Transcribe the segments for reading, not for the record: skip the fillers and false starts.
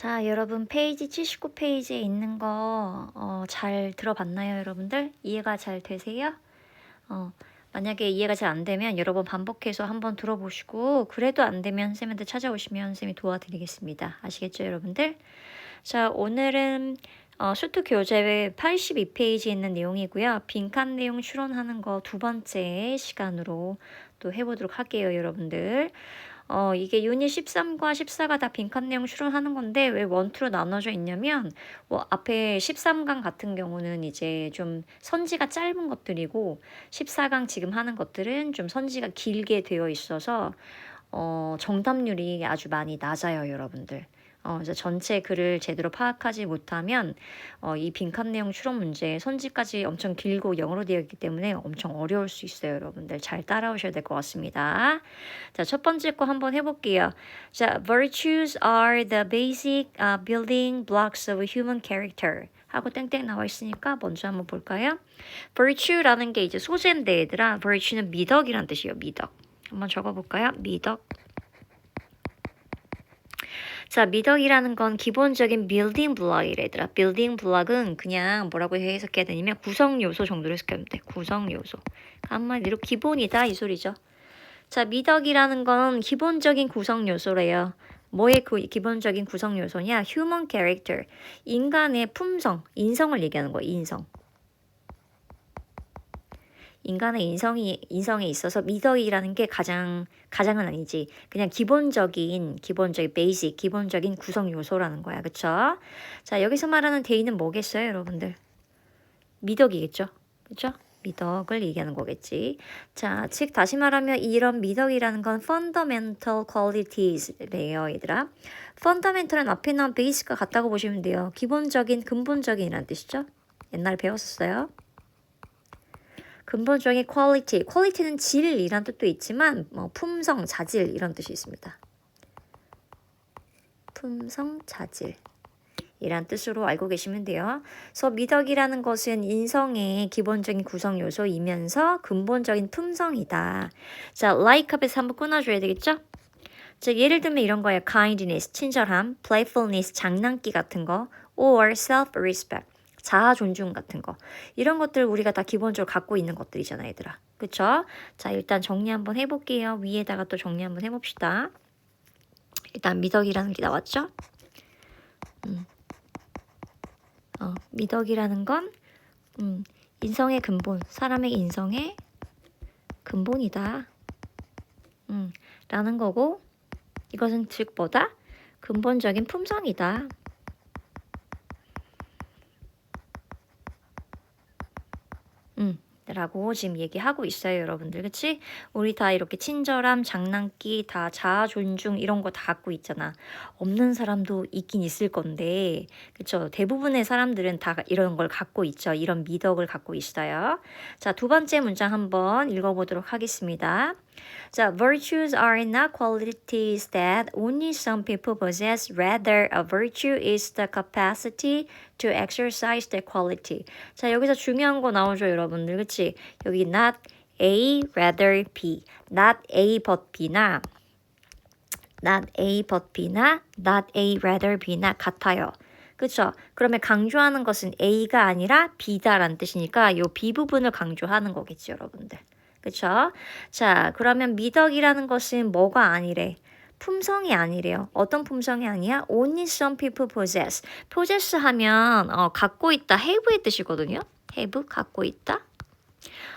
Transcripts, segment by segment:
자, 여러분 페이지 79페이지에 있는 거 잘 들어봤나요, 여러분들? 이해가 잘 되세요? 만약에 이해가 잘 안 되면 여러 번 반복해서 한번 들어보시고 그래도 안 되면 선생님한테 찾아오시면 선생님이 도와드리겠습니다. 아시겠죠, 여러분들? 자, 오늘은 수트 교재 82페이지에 있는 내용이고요. 빈칸 내용 추론하는 거 두 번째 시간으로 또 해보도록 할게요, 여러분들. 이게 유닛 13과 14가 다 빈칸 내용 추론하는 건데 왜 원투로 나눠져 있냐면 앞에 13강 같은 경우는 이제 좀 선지가 짧은 것들이고 14강 지금 하는 것들은 좀 선지가 길게 되어 있어서 정답률이 아주 많이 낮아요, 여러분들. 그래서 전체 글을 제대로 파악하지 못하면 이 빈칸 내용 추론 문제 선지까지 엄청 길고 영어로 되어 있기 때문에 엄청 어려울 수 있어요, 여러분들. 잘 따라오셔야 될 것 같습니다. 자, 첫 번째 거 한번 해볼게요. 자, virtues are the basic building blocks of human character. 하고 땡땡 나와 있으니까 먼저 한번 볼까요? virtue라는 게 이제 소재인데 얘들아, virtue는 미덕이란 뜻이에요, 미덕. 한번 적어볼까요? 미덕. 자, 미덕이라는 건 기본적인 빌딩 블럭이래, 얘들아. 빌딩 블럭은 그냥 뭐라고 해석해야 되냐면 구성 요소 정도로 해석하면 돼. 구성 요소. 한마디로 기본이다 이 소리죠. 자, 미덕이라는 건 기본적인 구성 요소래요. 뭐의 그 기본적인 구성 요소냐? human character. 인간의 품성, 인성을 얘기하는 거예요. 인성. 인간의 인성에 있어서 미덕이라는 게 가장은 아니지. 그냥 기본적인 베이직, 기본적인 구성 요소라는 거야. 그쵸? 자, 여기서 말하는 대의는 뭐겠어요, 여러분들? 미덕이겠죠? 그쵸? 미덕을 얘기하는 거겠지. 자, 즉 다시 말하면 이런 미덕이라는 건 fundamental qualities래요, 얘들아. fundamental은 앞에 나온 베이스가 같다고 보시면 돼요. 기본적인, 근본적인이라는 뜻이죠. 옛날에 배웠었어요. 근본적인 quality, quality는 질이란 뜻도 있지만 품성, 자질 이런 뜻이 있습니다. 품성, 자질 이란 뜻으로 알고 계시면 돼요. 그래서 미덕이라는 것은 인성의 기본적인 구성 요소이면서 근본적인 품성이다. 자, like 앞에서 한번 끊어줘야 되겠죠? 즉 예를 들면 이런 거예요. kindness, 친절함, playfulness, 장난기 같은 거, or self-respect, 자아 존중 같은 거. 이런 것들 우리가 다 기본적으로 갖고 있는 것들이잖아, 얘들아. 그쵸? 자, 일단 정리 한번 해볼게요. 위에다가 또 정리 한번 해봅시다. 일단 미덕이라는 게 나왔죠? 미덕이라는 건 인성의 근본, 사람의 인성의 근본이다. 라는 거고, 이것은 즉 뭐다? 근본적인 품성이다. 라고 지금 얘기하고 있어요, 여러분들. 그치? 우리 다 이렇게 친절함, 장난기, 다 자아 존중 이런 거 다 갖고 있잖아. 없는 사람도 있긴 있을 건데, 그쵸? 대부분의 사람들은 다 이런 걸 갖고 있죠. 이런 미덕을 갖고 있어요. 자, 두 번째 문장 한번 읽어보도록 하겠습니다. 자, virtues are not qualities that only some people possess. Rather, a virtue is the capacity to exercise the quality. 자, 여기서 중요한 거 나오죠, 여러분들. 그치? 여기 not A, rather B. not A but B나 not A but B나 not A, rather B나 같아요. 그쵸? 그러면 강조하는 것은 A가 아니라 B다라는 뜻이니까 요 B 부분을 강조하는 거겠지, 여러분들. 그쵸? 자, 그러면 미덕이라는 것은 뭐가 아니래? 품성이 아니래요. 어떤 품성이 아니야? Only some people possess. possess 하면 갖고 있다, have의 뜻이거든요. have, 갖고 있다.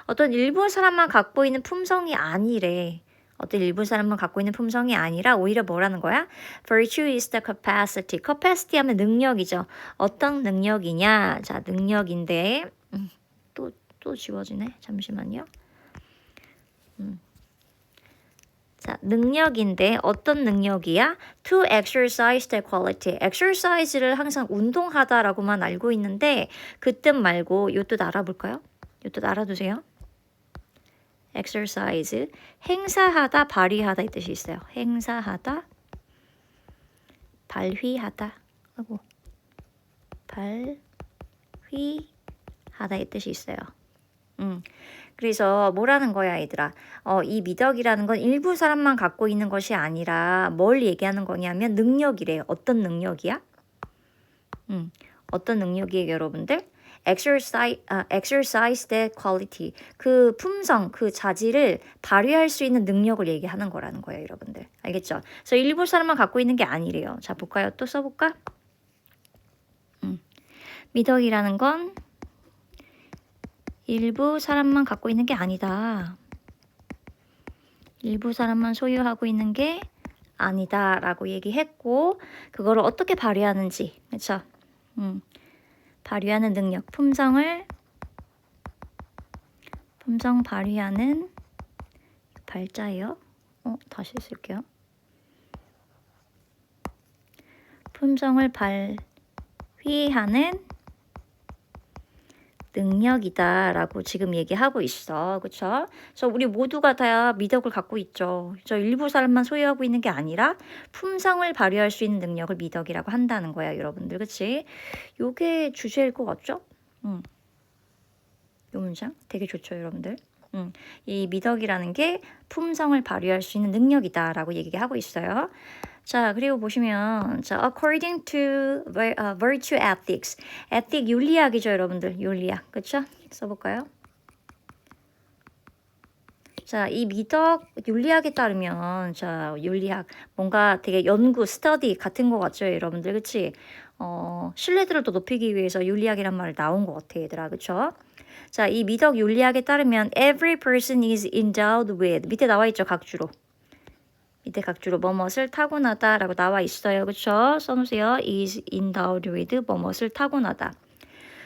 어떤 일부 사람만 갖고 있는 품성이 아니래. 어떤 일부 사람만 갖고 있는 품성이 아니라 오히려 뭐라는 거야? Virtue is the capacity. capacity 하면 능력이죠. 어떤 능력이냐? 자, 능력인데 또 지워지네. 잠시만요. 자, 능력인데 어떤 능력이야? To exercise the quality. exercise를 항상 운동하다라고만 알고 있는데 그 뜻 말고 요 뜻 알아볼까요? 요 뜻 알아두세요. exercise, 행사하다, 발휘하다 이 뜻이 있어요. 행사하다, 발휘하다, 발휘하다 이 뜻이 있어요. 그래서 뭐라는 거야, 얘들아? 이 미덕이라는 건 일부 사람만 갖고 있는 것이 아니라 뭘 얘기하는 거냐면 능력이래요. 어떤 능력이야? 어떤 능력이에요, 여러분들? exercise the quality. 그 품성, 그 자질을 발휘할 수 있는 능력을 얘기하는 거라는 거예요, 여러분들. 알겠죠? 그래서 일부 사람만 갖고 있는 게 아니래요. 자, 볼까요? 또 써볼까? 미덕이라는 건 일부 사람만 갖고 있는 게 아니다. 일부 사람만 소유하고 있는 게 아니다 라고 얘기했고, 그거를 어떻게 발휘하는지, 그렇죠? 발휘하는 능력, 품성 발휘하는 발자예요. 다시 쓸게요. 품성을 발휘하는 능력이다 라고 지금 얘기하고 있어. 그쵸? 그래서 우리 모두가 다 미덕을 갖고 있죠. 저 일부 사람만 소유하고 있는 게 아니라 품성을 발휘할 수 있는 능력을 미덕이라고 한다는 거야, 여러분들. 그치? 요게 주제일 것 같죠? 요 문장 되게 좋죠, 여러분들. 이 미덕이라는 게 품성을 발휘할 수 있는 능력이다 라고 얘기하고 있어요. 자, 그리고 보시면 자, according to virtue ethics. ethic 윤리학이죠, 여러분들. 윤리학. 그쵸? 써볼까요? 자, 이 미덕 윤리학에 따르면 자, 윤리학 뭔가 되게 연구, 스터디 같은 거 같죠, 여러분들. 그치? 신뢰도를 더 높이기 위해서 윤리학이란 말이 나온 것 같아, 얘들아. 그쵸? 자, 이 미덕 윤리학에 따르면 every person is endowed with 밑에 나와 있죠, 각주로. 밑에 각주로 뭐뭇을 타고나다 라고 나와 있어요. 그쵸? 써놓으세요. is endowed with 뭐뭇을 타고나다.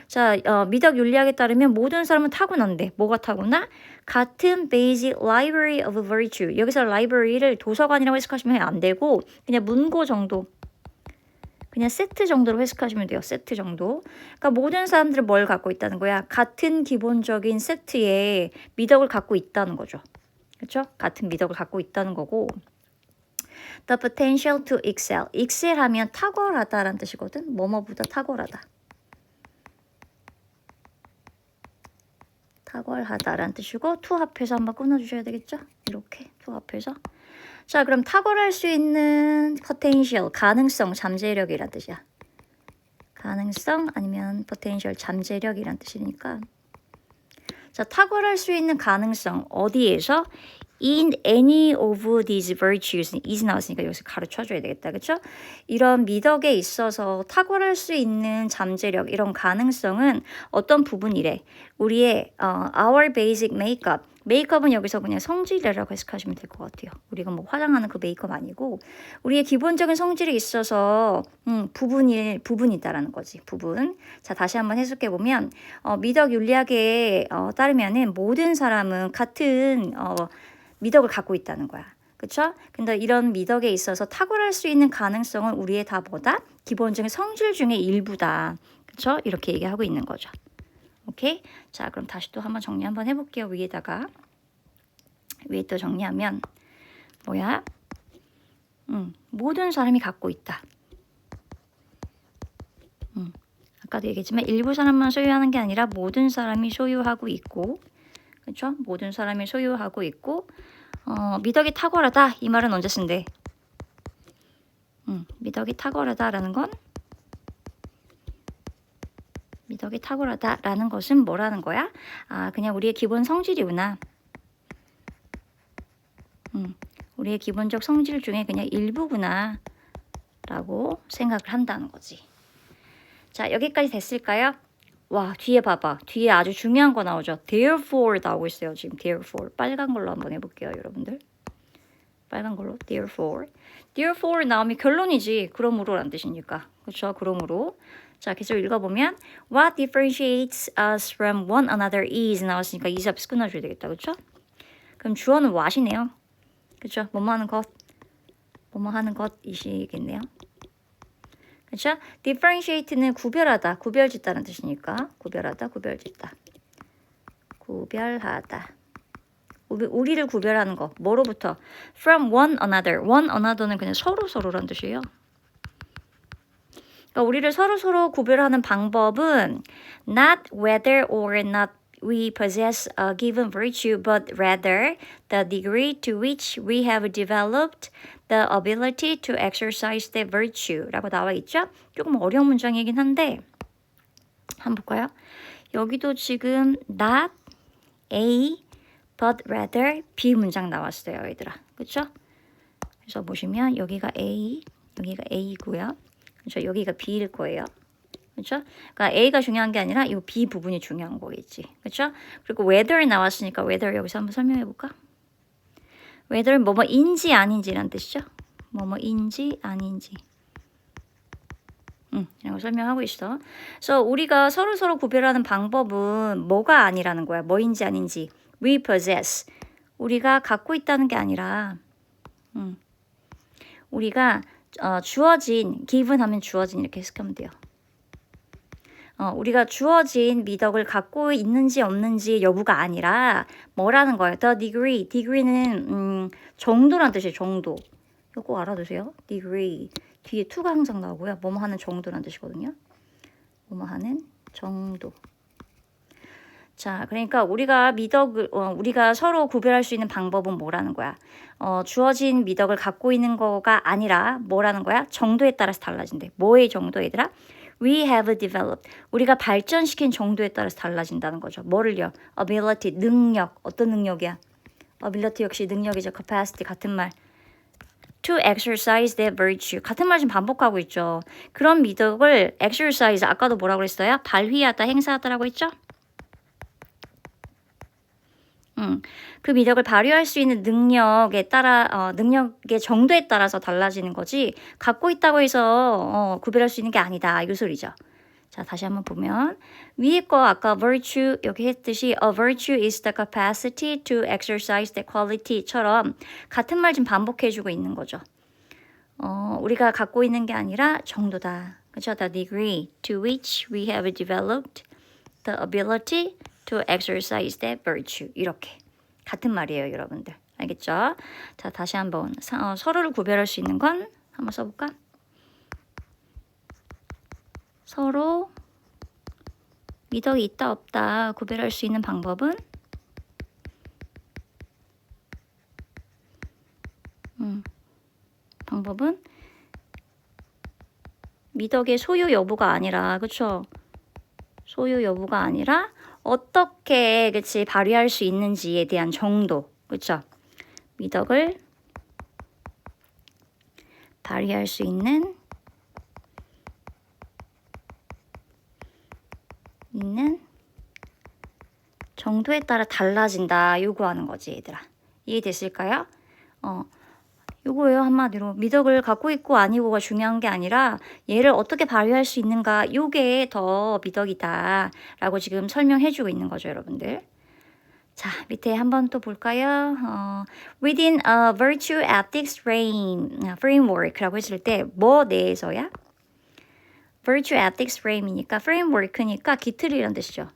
자, 미덕 윤리학에 따르면 모든 사람은 타고난대. 뭐가 타고나? 같은 basic library of virtue. 여기서 library를 도서관이라고 해석하시면 안 되고 그냥 문고 정도. 그냥 세트 정도로 해석하시면 돼요. 세트 정도. 그러니까 모든 사람들은 뭘 갖고 있다는 거야? 같은 기본적인 세트의 미덕을 갖고 있다는 거죠. 그렇죠? 같은 미덕을 갖고 있다는 거고. The potential to excel. excel 하면 탁월하다라는 뜻이거든. 뭐뭐보다 탁월하다. 탁월하다라는 뜻이고 to 합해서 한번 끊어주셔야 되겠죠? 이렇게 to 합해서. 자, 그럼 탁월할 수 있는 potential, 가능성, 잠재력이란 뜻이야. 가능성 아니면 potential, 잠재력이란 뜻이니까. 자, 탁월할 수 있는 가능성 어디에서? In any of these virtues. is 나왔으니까 여기서 가르쳐줘야 되겠다. 그렇죠? 이런 미덕에 있어서 탁월할 수 있는 잠재력, 이런 가능성은 어떤 부분이래? 우리의 our basic makeup. 메이크업은 여기서 그냥 성질이라고 해석하시면 될 것 같아요. 우리가 뭐 화장하는 그 메이크업 아니고 우리의 기본적인 성질이 있어서 부분이다라는 거지. 부분. 자, 다시 한번 해석해 보면 미덕 윤리학에 따르면은 모든 사람은 같은 미덕을 갖고 있다는 거야. 그쵸? 근데 이런 미덕에 있어서 탁월할 수 있는 가능성은 우리의 다 뭐다? 기본적인 성질 중에 일부다. 그쵸? 이렇게 얘기하고 있는 거죠. 오케이? 자, 그럼 다시 또 한번 정리 한번 해볼게요. 위에다가. 위에 또 정리하면 뭐야? 모든 사람이 갖고 있다. 아까도 얘기했지만 일부 사람만 소유하는 게 아니라 모든 사람이 소유하고 있고, 그렇죠? 모든 사람이 소유하고 있고, 미덕이 탁월하다 이 말은 언제 쓴대? 미덕이 탁월하다라는 건 미덕이 탁월하다라는 것은 뭐라는 거야? 아, 그냥 우리의 기본 성질이구나. 우리의 기본적 성질 중에 그냥 일부구나 라고 생각을 한다는 거지. 자, 여기까지 됐을까요? 와, 뒤에 봐봐. 뒤에 아주 중요한 거 나오죠. therefore 나오고 있어요. 지금 therefore. 빨간 걸로 한번 해볼게요, 여러분들. 빨간 걸로 therefore. therefore 나오면 결론이지. 그러므로란 뜻이니까. 그렇죠? 그러므로. 자, 계속 읽어보면 What differentiates us from one another is 나왔으니까 is 앞에서 끊어줘야 되겠다. 그렇죠? 그럼 주어는 what이네요. 그렇죠? 뭐뭐 하는 것이시겠네요. 그렇죠? differentiate는 구별하다, 구별짓다는 뜻이니까 구별하다, 구별짓다. 구별하다. 우리를 구별하는 거. 뭐로부터? From one another. one another는 그냥 서로라는 뜻이에요. 그러니까 우리를 서로 구별하는 방법은 not whether or not we possess a given virtue, but rather the degree to which we have developed the ability to exercise that virtue라고 나와 있죠? 조금 어려운 문장이긴 한데 한번 볼까요? 여기도 지금 not A, but rather B 문장 나왔어요, 얘들아. 그렇죠? 그래서 보시면 여기가 A, 여기가 A고요. 그렇죠? 여기가 B일 거예요. 그렇죠? 그러니까 A가 중요한 게 아니라 이 B 부분이 중요한 거겠지. 그렇죠? 그리고 whether 나왔으니까 whether 여기서 한번 설명해 볼까? whether 뭐뭐인지 아닌지란 뜻이죠. 뭐뭐인지 아닌지. 이런 거 설명하고 있어. 그래서 우리가 서로 구별하는 방법은 뭐가 아니라는 거야. 뭐인지 아닌지. We possess. 우리가 갖고 있다는 게 아니라 우리가 주어진, given 하면 주어진 이렇게 해석하면 돼요. 우리가 주어진 미덕을 갖고 있는지 없는지 여부가 아니라 뭐라는 거예요. The degree. degree는 정도란 뜻이에요. 정도. 이거 꼭 알아두세요. degree. 뒤에 to가 항상 나오고요. 뭐뭐 하는 정도란 뜻이거든요. 뭐뭐 하는 정도. 자, 그러니까 우리가 미덕을 우리가 서로 구별할 수 있는 방법은 뭐라는 거야? 주어진 미덕을 갖고 있는 거가 아니라 뭐라는 거야? 정도에 따라서 달라진대. 뭐의 정도, 얘들아? We have developed. 우리가 발전시킨 정도에 따라서 달라진다는 거죠. 뭐를요? ability, 능력. 어떤 능력이야? ability 역시 능력이죠. capacity 같은 말. To exercise that virtue. 같은 말 지금 반복하고 있죠. 그런 미덕을 exercise, 아까도 뭐라고 그랬어요? 발휘하다, 행사하다라고 했죠? 그 미덕을 발휘할 수 있는 능력에 따라 능력의 정도에 따라서 달라지는 거지 갖고 있다고 해서 구별할 수 있는 게 아니다 이 소리죠. 자, 다시 한번 보면 위에 거 아까 virtue 여기 했듯이 a virtue is the capacity to exercise the quality처럼 같은 말 좀 반복해주고 있는 거죠. 우리가 갖고 있는 게 아니라 정도다. 그렇죠? The degree to which we have developed the ability to exercise that virtue. 이렇게 같은 말이에요, 여러분들. 알겠죠? 자, 다시 한번 서로를 구별할 수 있는 건 한번 써볼까? 서로 미덕이 있다 없다 구별할 수 있는 방법은 미덕의 소유 여부가 아니라, 그쵸? 소유 여부가 아니라 어떻게, 그치, 발휘할 수 있는지에 대한 정도, 그쵸? 미덕을 발휘할 수 있는 정도에 따라 달라진다 요구하는 거지, 얘들아. 이해됐을까요? 요거예요. 한마디로 미덕을 갖고 있고 아니고가 중요한 게 아니라 얘를 어떻게 발휘할 수 있는가, 요게 더 미덕이다 라고 지금 설명해주고 있는 거죠, 여러분들. 자, 밑에 한번 또 볼까요? Within a virtue ethics framework라고 했을 때 뭐 내에서야? virtue ethics frame이니까 framework니까 기틀이란 뜻이죠.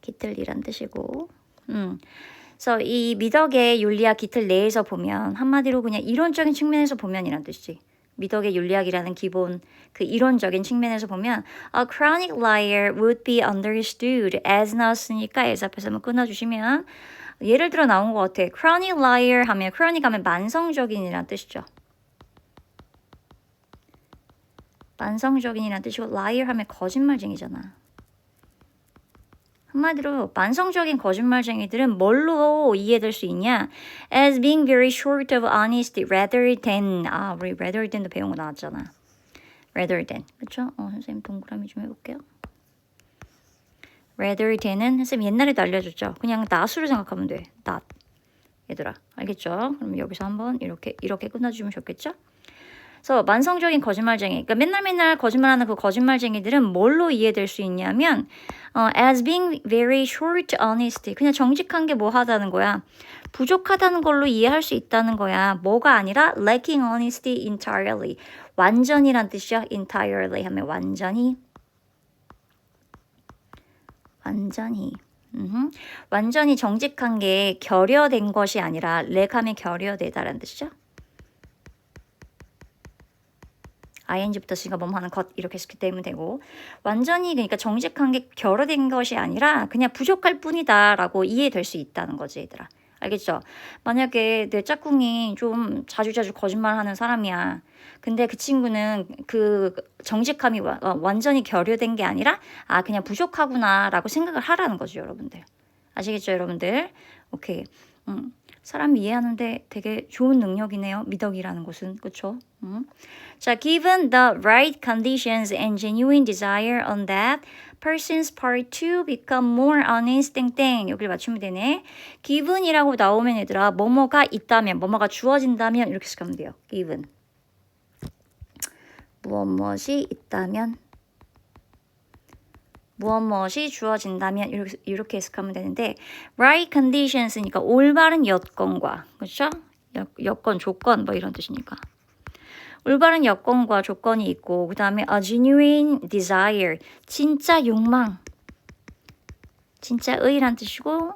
기틀이란 뜻이고 그래서 이 미덕의 윤리학 기틀 내에서 보면 한마디로 그냥 이론적인 측면에서 보면이란 뜻이지. 미덕의 윤리학이라는 기본 그 이론적인 측면에서 보면 a chronic liar would be understood as 나왔으니까 as 앞에서 한번 끊어주시면 예를 들어 나온 것 같아. chronic liar 하면 chronic 하면 만성적인이란 뜻이죠. 만성적인이란 뜻이고 liar 하면 거짓말쟁이잖아. 한마디로 만성적인 거짓말쟁이들은 뭘로 이해될 수 있냐? As being very short of honesty rather than 우리 rather than도 배운 거 나왔잖아. rather than 그렇죠? 선생님 동그라미 좀 해볼게요. rather than은 선생님 옛날에도 알려줬죠. 그냥 not으로 생각하면 돼. not. 얘들아 알겠죠? 그럼 여기서 한번 이렇게 끝나주면 좋겠죠? 그래서 만성적인 거짓말쟁이, 그러니까 맨날 거짓말하는 그 거짓말쟁이들은 뭘로 이해될 수 있냐면 as being very short honesty, 그냥 정직한 게 뭐 하다는 거야. 부족하다는 걸로 이해할 수 있다는 거야. 뭐가 아니라 lacking honesty entirely. 완전이란 뜻이야. entirely 하면 완전히. 완전히 정직한 게 결여된 것이 아니라 lack 하면 결여되다라는 뜻이죠. ing 붙었으니까 뭐뭐 하는 것 이렇게 했기 때문에 되고 완전히 그러니까 정직한 게 결여된 것이 아니라 그냥 부족할 뿐이다 라고 이해될 수 있다는 거지 얘들아. 알겠죠? 만약에 내 짝꿍이 좀 자주자주 거짓말하는 사람이야. 근데 그 친구는 그 정직함이 완전히 결여된 게 아니라 아 그냥 부족하구나 라고 생각을 하라는 거죠 여러분들. 아시겠죠 여러분들? 오케이. 사람 이해하는데 되게 좋은 능력이네요. 미덕이라는 것은. 그쵸? 자, given the right conditions and genuine desire on that person's part to become more honest 땡땡 여기를 맞추면 되네. given이라고 나오면 얘들아 뭐뭐가 있다면 뭐뭐가 주어진다면 이렇게 생각하면 돼요. given 무엇이 있다면 무엇이 주어진다면 이렇게 해석하면 되는데 right conditions니까 올바른 여건과 그렇죠? 여건, 조건 뭐 이런 뜻이니까 올바른 여건과 조건이 있고 그 다음에 a genuine desire 진짜 욕망 진짜 의란 뜻이고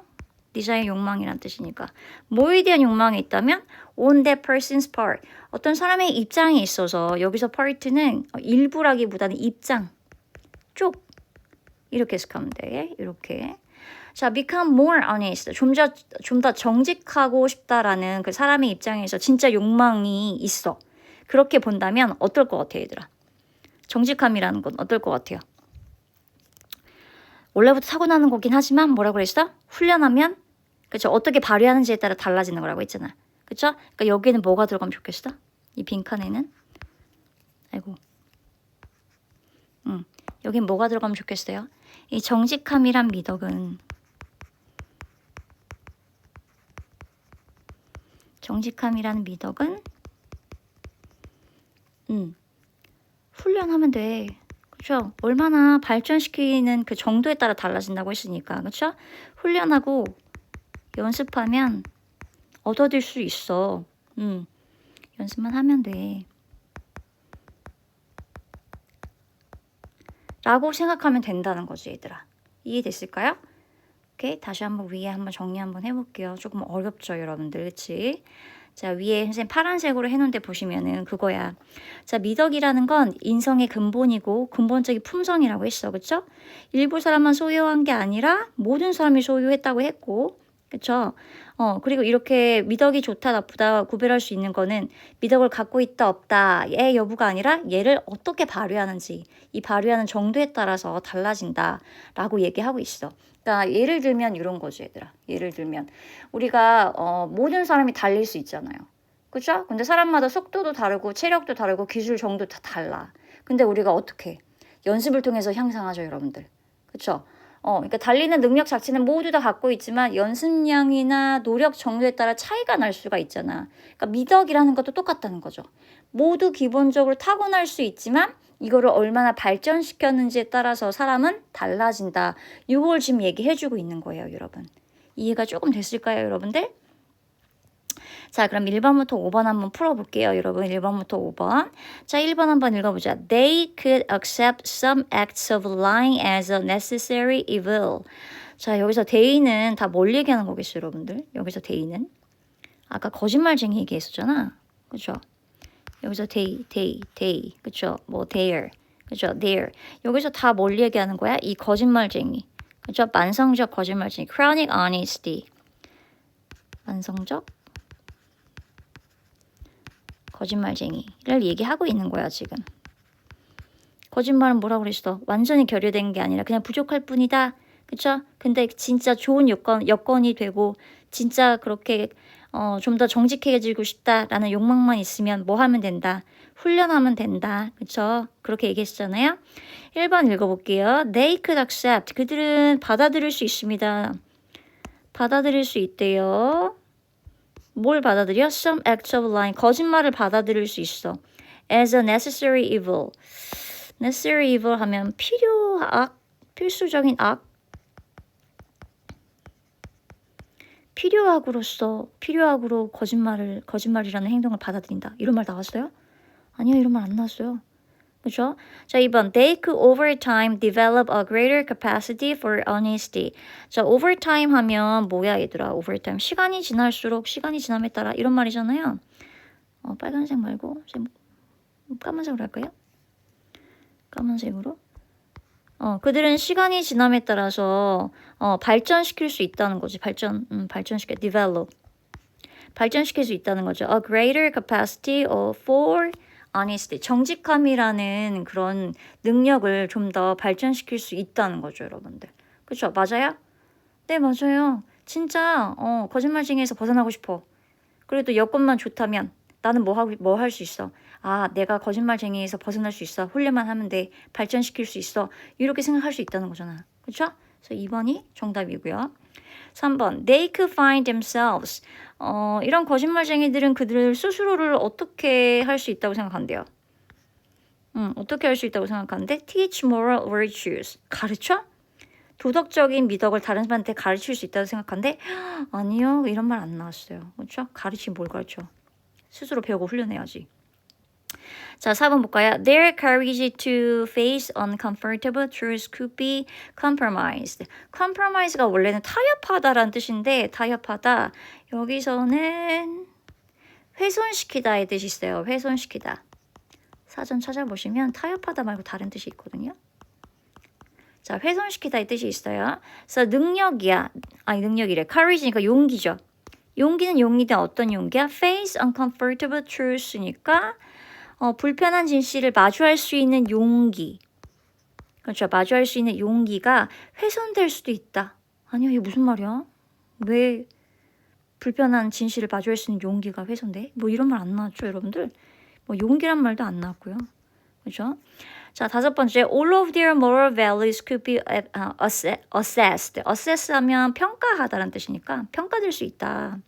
desire 욕망이란 뜻이니까 뭐에 대한 욕망이 있다면 on that person's part 어떤 사람의 입장에 있어서 여기서 part는 일부라기보다는 입장 쪽 이렇게 해석하면 돼. 이렇게. 자, become more honest. 좀 더 정직하고 싶다라는 그 사람의 입장에서 진짜 욕망이 있어. 그렇게 본다면 어떨 것 같아, 얘들아? 정직함이라는 건 어떨 것 같아요? 원래부터 타고나는 거긴 하지만 뭐라고 그랬어? 훈련하면 그쵸? 어떻게 발휘하는지에 따라 달라지는 거라고 했잖아. 그쵸? 그러니까 여기는 뭐가 들어가면 좋겠어? 이 빈칸에는 아이고. 여긴 뭐가 들어가면 좋겠어요? 이 정직함이란 미덕은 훈련하면 돼. 그렇죠? 얼마나 발전시키는 그 정도에 따라 달라진다고 했으니까. 그렇죠? 훈련하고 연습하면 얻어들 수 있어. 연습만 하면 돼. 라고 생각하면 된다는 거지 얘들아. 이해됐을까요? 오케이, 다시 한번 위에 한번 정리 한번 해볼게요. 조금 어렵죠 여러분들, 그치? 자, 위에 선생님 파란색으로 해놓은 데 보시면은 그거야. 자, 미덕이라는 건 인성의 근본이고 근본적인 품성이라고 했어. 그쵸? 일부 사람만 소유한 게 아니라 모든 사람이 소유했다고 했고 그쵸? 그리고 이렇게 미덕이 좋다 나쁘다 구별할 수 있는 거는 미덕을 갖고 있다 없다의 여부가 아니라 얘를 어떻게 발휘하는지 이 발휘하는 정도에 따라서 달라진다 라고 얘기하고 있어. 그러니까 예를 들면 이런 거죠 얘들아. 예를 들면 우리가 모든 사람이 달릴 수 있잖아요. 그죠? 근데 사람마다 속도도 다르고 체력도 다르고 기술 정도 다 달라. 근데 우리가 어떻게 연습을 통해서 향상하죠 여러분들. 그쵸? 그러니까 달리는 능력 자체는 모두 다 갖고 있지만 연습량이나 노력 정도에 따라 차이가 날 수가 있잖아. 그러니까 미덕이라는 것도 똑같다는 거죠. 모두 기본적으로 타고날 수 있지만 이거를 얼마나 발전시켰는지에 따라서 사람은 달라진다. 이걸 지금 얘기해주고 있는 거예요, 여러분. 이해가 조금 됐을까요, 여러분들? 자, 그럼 1번부터 5번 한번 풀어볼게요, 여러분. 1번부터 5번. 자, 1번 한번 읽어보자. They could accept some acts of lying as a necessary evil. 자, 여기서 they는 다 뭘 얘기하는 거겠어요, 여러분들? 여기서 they는? 아까 거짓말쟁이 얘기했었잖아. 그쵸? 여기서 they. 그쵸? 뭐 their. 그쵸? their. 여기서 다 뭘 얘기하는 거야? 이 거짓말쟁이. 그쵸? 만성적 거짓말쟁이. chronic honesty. 만성적 거짓말쟁이를 얘기하고 있는 거야 지금. 거짓말은 뭐라고 그랬어? 완전히 결여된 게 아니라 그냥 부족할 뿐이다. 그쵸? 근데 진짜 좋은 여건이 되고 진짜 그렇게 좀 더 정직해지고 싶다라는 욕망만 있으면 뭐 하면 된다? 훈련하면 된다. 그쵸? 그렇게 얘기했잖아요. 1번 읽어볼게요. They could accept. 그들은 받아들일 수 있습니다. 받아들일 수 있대요. 뭘 받아들여? Some acts of lying. 거짓말을 받아들일 수 있어. As a necessary evil. necessary evil 하면 필수적인 악. 필요악으로 거짓말이라는 행동을 받아들인다. 이런 말 나왔어요? 아니요, 이런 말 안 나왔어요. 그죠? 자, 2번. They could over time develop a greater capacity for honesty. 자, over time 하면 뭐야 얘들아? over time. 시간이 지남에 따라 이런 말이잖아요. 빨간색 말고 까만색으로 할까요? 까만색으로. 그들은 시간이 지남에 따라서 발전시킬 수 있다는 거지. 발전시켜, develop. 발전시킬 수 있다는 거죠. A greater capacity for honesty. 정직함이라는 그런 능력을 좀 더 발전시킬 수 있다는 거죠, 여러분들. 그렇죠? 맞아요? 네, 맞아요. 진짜 거짓말쟁이에서 벗어나고 싶어. 그래도 여건만 좋다면 나는 뭐 할 수 있어? 아, 내가 거짓말쟁이에서 벗어날 수 있어. 훈련만 하면 돼. 발전시킬 수 있어. 이렇게 생각할 수 있다는 거잖아. 그렇죠? 그래서 2번이 정답이고요. 3번. They could find themselves. 이런 거짓말쟁이들은 그들 스스로를 어떻게 할 수 있다고 생각한대요. 어떻게 할 수 있다고 생각하는데 teach moral virtues. 가르쳐? 도덕적인 미덕을 다른 사람한테 가르칠 수 있다고 생각하는데 아니요. 이런 말 안 나왔어요. 그렇죠? 가르치면 뭘 가르쳐? 스스로 배우고 훈련해야지. 자, 4번 볼까요? Their courage to face uncomfortable truths could be compromised. compromise가 원래는 타협하다라는 뜻인데 타협하다 여기서는 훼손시키다의 뜻이 있어요. 훼손시키다. 사전 찾아보시면 타협하다 말고 다른 뜻이 있거든요. 자, 훼손시키다의 뜻이 있어요. 그래서 능력이래. courage니까 용기죠. 용기는 용기인데 어떤 용기야? face uncomfortable truths니까 불편한 진실을 마주할 수 있는 용기. 그렇죠. 마주할 수 있는 용기가 훼손될 수도 있다. 아니요, 이게 무슨 말이야? 왜 불편한 진실을 마주할 수 있는 용기가 훼손돼? 뭐 이런 말 안 나왔죠, 여러분들? 뭐 용기란 말도 안 나왔고요. 그렇죠? 자, 5번째. All of their moral values could be assessed. assess 하면 평가하다라는 뜻이니까 평가될 수 있다.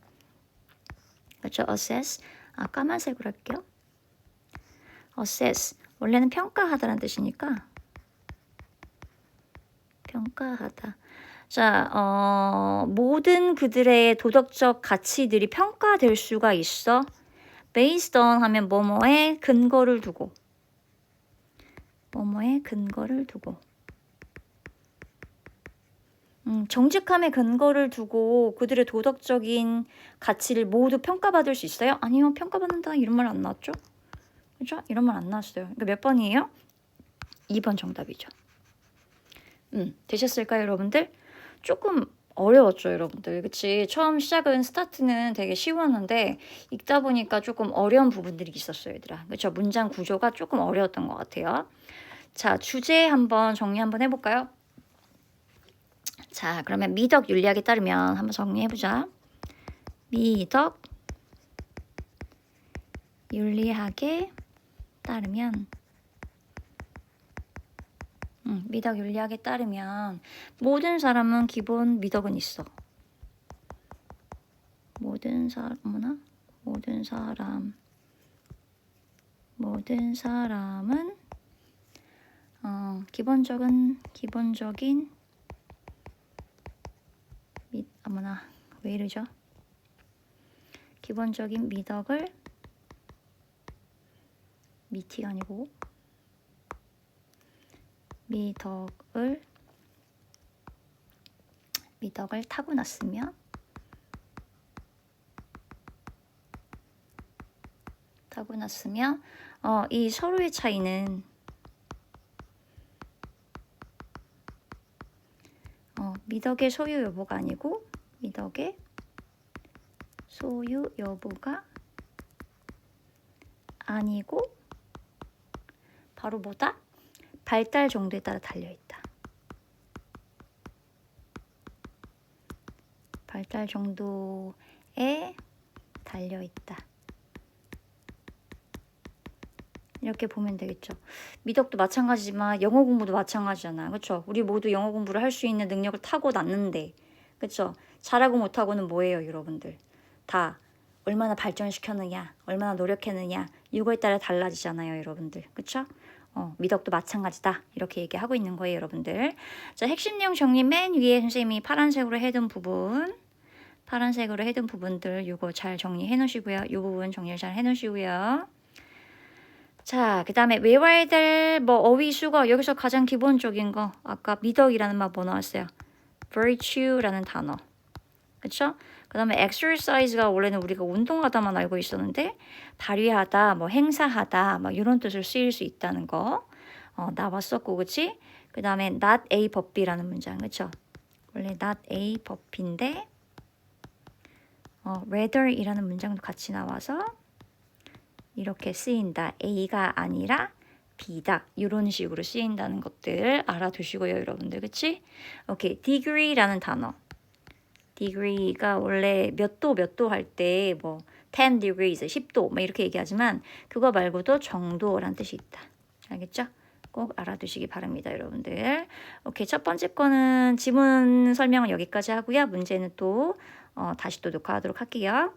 그렇죠? assess. 까만색으로 할게요. assess. 원래는 평가하다라는 뜻이니까 평가하다. 자, 모든 그들의 도덕적 가치들이 평가될 수가 있어. based on 하면 뭐뭐에 근거를 두고. 뭐뭐에 근거를 두고. 정직함에 근거를 두고 그들의 도덕적인 가치를 모두 평가받을 수 있어요? 아니요. 평가받는다 이런 말 안 나왔죠? 그렇죠? 이런 말 안 나왔어요. 그러니까 몇 번이에요? 2번 정답이죠. 되셨을까요, 여러분들? 조금 어려웠죠, 여러분들. 그치? 처음 시작은 스타트는 되게 쉬웠는데 읽다 보니까 조금 어려운 부분들이 있었어요, 얘들아. 그렇죠? 문장 구조가 조금 어려웠던 것 같아요. 자, 주제 한번 정리 한번 해볼까요? 자, 그러면 미덕 윤리학에 따르면 한번 정리해보자. 미덕 윤리학에 따르면 미덕 윤리학에 따르면 모든 사람은 기본 미덕은 있어. 모든 사람은 기본적인 왜 이러죠? 기본적인 미덕을 미티가 아니고 미덕을 타고났으며 이 서로의 차이는 미덕의 소유 여부가 아니고 미덕의 소유 여부가 아니고 바로 뭐다? 발달 정도에 따라 달려있다. 발달 정도에 달려있다. 이렇게 보면 되겠죠. 미덕도 마찬가지지만 영어 공부도 마찬가지잖아. 그렇죠? 우리 모두 영어 공부를 할 수 있는 능력을 타고났는데 그렇죠? 잘하고 못하고는 뭐예요, 여러분들? 다 얼마나 발전시켰느냐, 얼마나 노력했느냐 이거에 따라 달라지잖아요, 여러분들. 그렇죠? 미덕도 마찬가지다. 이렇게 얘기하고 있는 거예요, 여러분들. 자, 핵심 내용 정리 맨 위에 선생님이 파란색으로 해둔 부분들 이거 잘 정리해 놓으시고요. 이 부분 정리를 잘 해 놓으시고요. 자, 그 다음에 외워야 될 어휘 수거 여기서 가장 기본적인 거 아까 미덕이라는 말 뭐 나왔어요? virtue라는 단어. 그쵸? 그 다음에 exercise가 원래는 우리가 운동하다만 알고 있었는데 발휘하다, 행사하다 이런 뜻을 쓰일 수 있다는 거. 나왔었고, 그치? 그 다음에 not a 법비라는 문장, 그쵸? 원래 not a 법인데 rather이라는 문장도 같이 나와서 이렇게 쓰인다. A가 아니라 B다. 이런 식으로 쓰인다는 것들 알아두시고요, 여러분들. 그치? 오케이. degree라는 단어. degree가 원래 몇 도 할 때 뭐 10 degrees, 10도 뭐 이렇게 얘기하지만 그거 말고도 정도란 뜻이 있다. 알겠죠? 꼭 알아두시기 바랍니다, 여러분들. 오케이. 첫 번째 거는 지문 설명은 여기까지 하고요. 문제는 또 다시 또 녹화하도록 할게요.